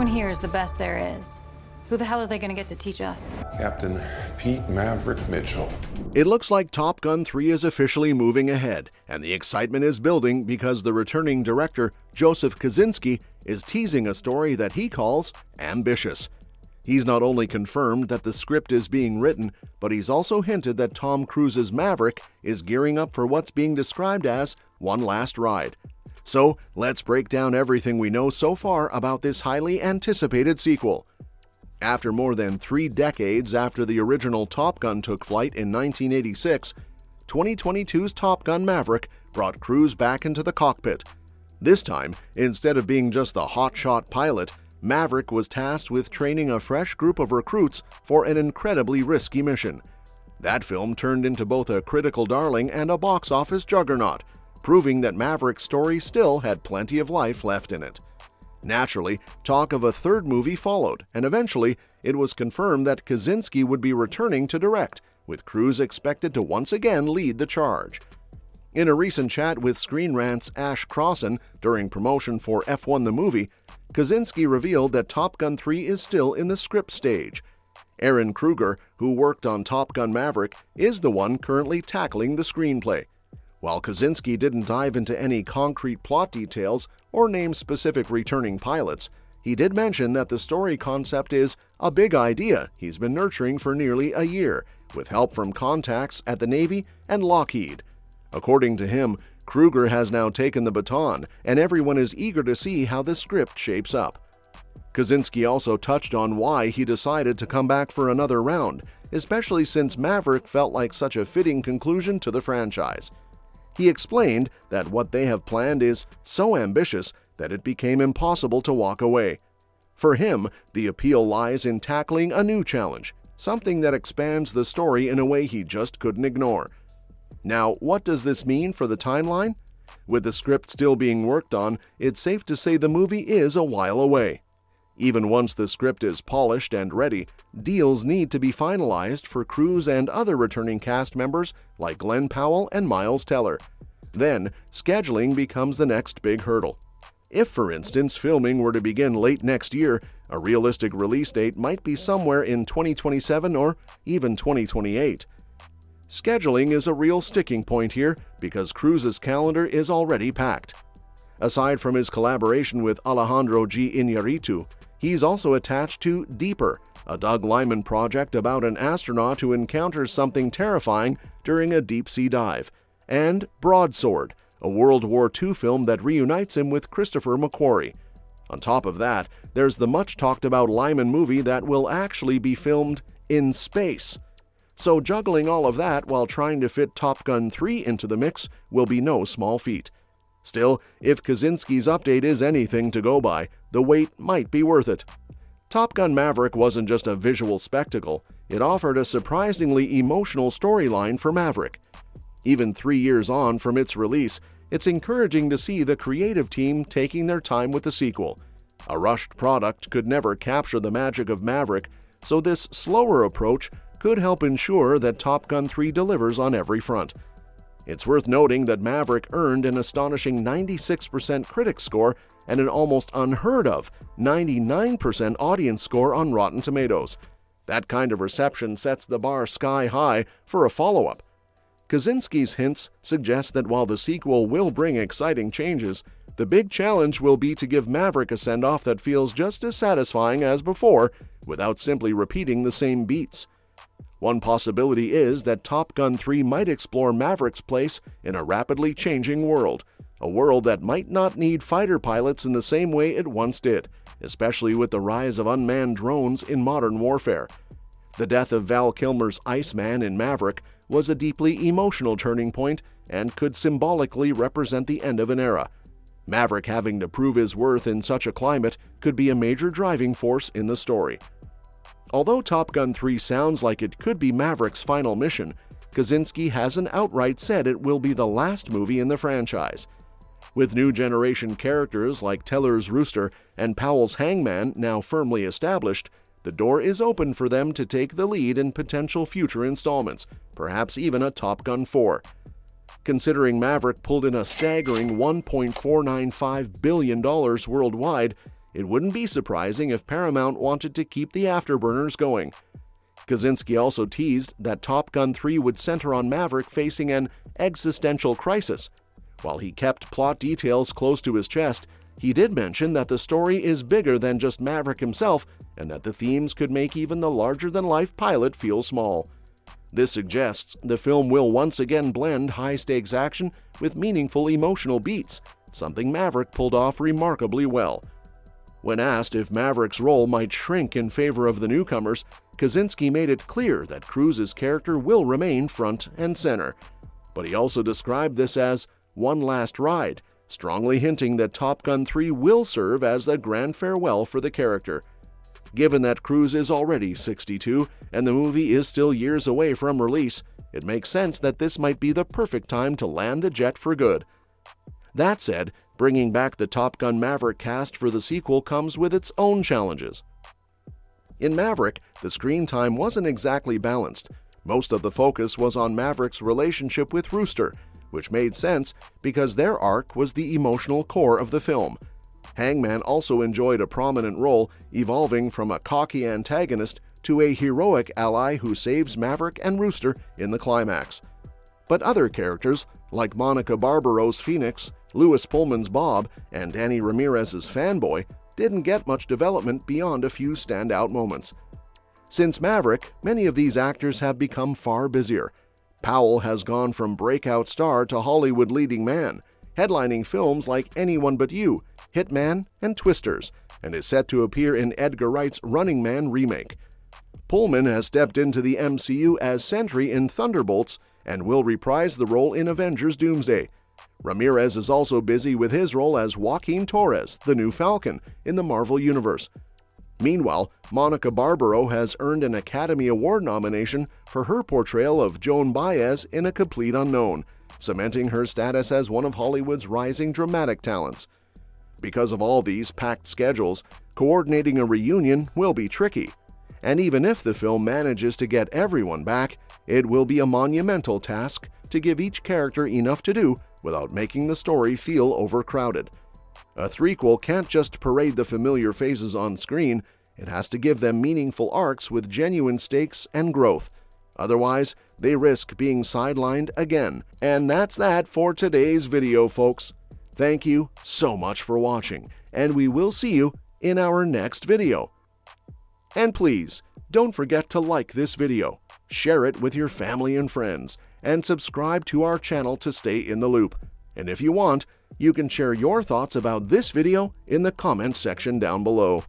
Everyone here is the best there is. Who the hell are they going to get to teach us? Captain Pete Maverick Mitchell. It looks like Top Gun 3 is officially moving ahead, and the excitement is building because the returning director, Joseph Kosinski, is teasing a story that he calls ambitious. He's not only confirmed that the script is being written, but he's also hinted that Tom Cruise's Maverick is gearing up for what's being described as one last ride. So, let's break down everything we know so far about this highly anticipated sequel. After more than 3 decades after the original Top Gun took flight in 1986, 2022's Top Gun Maverick brought Cruise back into the cockpit. This time, instead of being just the hotshot pilot, Maverick was tasked with training a fresh group of recruits for an incredibly risky mission. That film turned into both a critical darling and a box office juggernaut, proving that Maverick's story still had plenty of life left in it. Naturally, talk of a third movie followed, and eventually it was confirmed that Kosinski would be returning to direct, with Cruise expected to once again lead the charge. In a recent chat with Screen Rant's Ash Crossan during promotion for F1 the movie, Kosinski revealed that Top Gun 3 is still in the script stage. Aaron Kruger, who worked on Top Gun Maverick, is the one currently tackling the screenplay. While Kosinski didn't dive into any concrete plot details or name specific returning pilots, he did mention that the story concept is a big idea he's been nurturing for nearly a year, with help from contacts at the Navy and Lockheed. According to him, Kruger has now taken the baton, and everyone is eager to see how the script shapes up. Kosinski also touched on why he decided to come back for another round, especially since Maverick felt like such a fitting conclusion to the franchise. He explained that what they have planned is so ambitious that it became impossible to walk away. For him, the appeal lies in tackling a new challenge, something that expands the story in a way he just couldn't ignore. Now, what does this mean for the timeline? With the script still being worked on, it's safe to say the movie is a while away. Even once the script is polished and ready, deals need to be finalized for Cruise and other returning cast members like Glenn Powell and Miles Teller. Then, scheduling becomes the next big hurdle. If, for instance, filming were to begin late next year, a realistic release date might be somewhere in 2027 or even 2028. Scheduling is a real sticking point here because Cruise's calendar is already packed. Aside from his collaboration with Alejandro G. Iñárritu, he's also attached to Deeper, a Doug Liman project about an astronaut who encounters something terrifying during a deep-sea dive, and Broadsword, a World War II film that reunites him with Christopher McQuarrie. On top of that, there's the much-talked-about Liman movie that will actually be filmed in space. So juggling all of that while trying to fit Top Gun 3 into the mix will be no small feat. Still, if Kosinski's update is anything to go by, the wait might be worth it. Top Gun Maverick wasn't just a visual spectacle, it offered a surprisingly emotional storyline for Maverick. Even 3 years on from its release, it's encouraging to see the creative team taking their time with the sequel. A rushed product could never capture the magic of Maverick, so this slower approach could help ensure that Top Gun 3 delivers on every front. It's worth noting that Maverick earned an astonishing 96% critic score and an almost unheard of 99% audience score on Rotten Tomatoes. That kind of reception sets the bar sky high for a follow-up. Kosinski's hints suggest that while the sequel will bring exciting changes, the big challenge will be to give Maverick a send-off that feels just as satisfying as before without simply repeating the same beats. One possibility is that Top Gun 3 might explore Maverick's place in a rapidly changing world, a world that might not need fighter pilots in the same way it once did, especially with the rise of unmanned drones in modern warfare. The death of Val Kilmer's Iceman in Maverick was a deeply emotional turning point and could symbolically represent the end of an era. Maverick having to prove his worth in such a climate could be a major driving force in the story. Although Top Gun 3 sounds like it could be Maverick's final mission, Kosinski hasn't outright said it will be the last movie in the franchise. With new generation characters like Teller's Rooster and Powell's Hangman now firmly established, the door is open for them to take the lead in potential future installments, perhaps even a Top Gun 4. Considering Maverick pulled in a staggering $1.495 billion worldwide, it wouldn't be surprising if Paramount wanted to keep the afterburners going. Kaczynski also teased that Top Gun 3 would center on Maverick facing an existential crisis. While he kept plot details close to his chest, he did mention that the story is bigger than just Maverick himself and that the themes could make even the larger-than-life pilot feel small. This suggests the film will once again blend high-stakes action with meaningful emotional beats, something Maverick pulled off remarkably well. When asked if Maverick's role might shrink in favor of the newcomers, Kaczynski made it clear that Cruise's character will remain front and center. But he also described this as one last ride, strongly hinting that Top Gun 3 will serve as a grand farewell for the character. Given that Cruise is already 62 and the movie is still years away from release, it makes sense that this might be the perfect time to land the jet for good. That said, bringing back the Top Gun Maverick cast for the sequel comes with its own challenges. In Maverick, the screen time wasn't exactly balanced. Most of the focus was on Maverick's relationship with Rooster, which made sense because their arc was the emotional core of the film. Hangman also enjoyed a prominent role, evolving from a cocky antagonist to a heroic ally who saves Maverick and Rooster in the climax. But other characters, like Monica Barbaro's Phoenix, Louis Pullman's Bob, and Danny Ramirez's Fanboy, didn't get much development beyond a few standout moments. Since Maverick, many of these actors have become far busier. Powell has gone from breakout star to Hollywood leading man, headlining films like Anyone But You, Hitman, and Twisters, and is set to appear in Edgar Wright's Running Man remake. Pullman has stepped into the MCU as Sentry in Thunderbolts and will reprise the role in Avengers Doomsday. Ramirez is also busy with his role as Joaquin Torres, the new Falcon, in the Marvel Universe. Meanwhile, Monica Barbaro has earned an Academy Award nomination for her portrayal of Joan Baez in A Complete Unknown, cementing her status as one of Hollywood's rising dramatic talents. Because of all these packed schedules, coordinating a reunion will be tricky. And even if the film manages to get everyone back, it will be a monumental task to give each character enough to do without making the story feel overcrowded. A threequel can't just parade the familiar faces on screen, it has to give them meaningful arcs with genuine stakes and growth. Otherwise, they risk being sidelined again. And that's that for today's video, folks. Thank you so much for watching, and we will see you in our next video. And please, don't forget to like this video, share it with your family and friends, and subscribe to our channel to stay in the loop. And if you want, you can share your thoughts about this video in the comments section down below.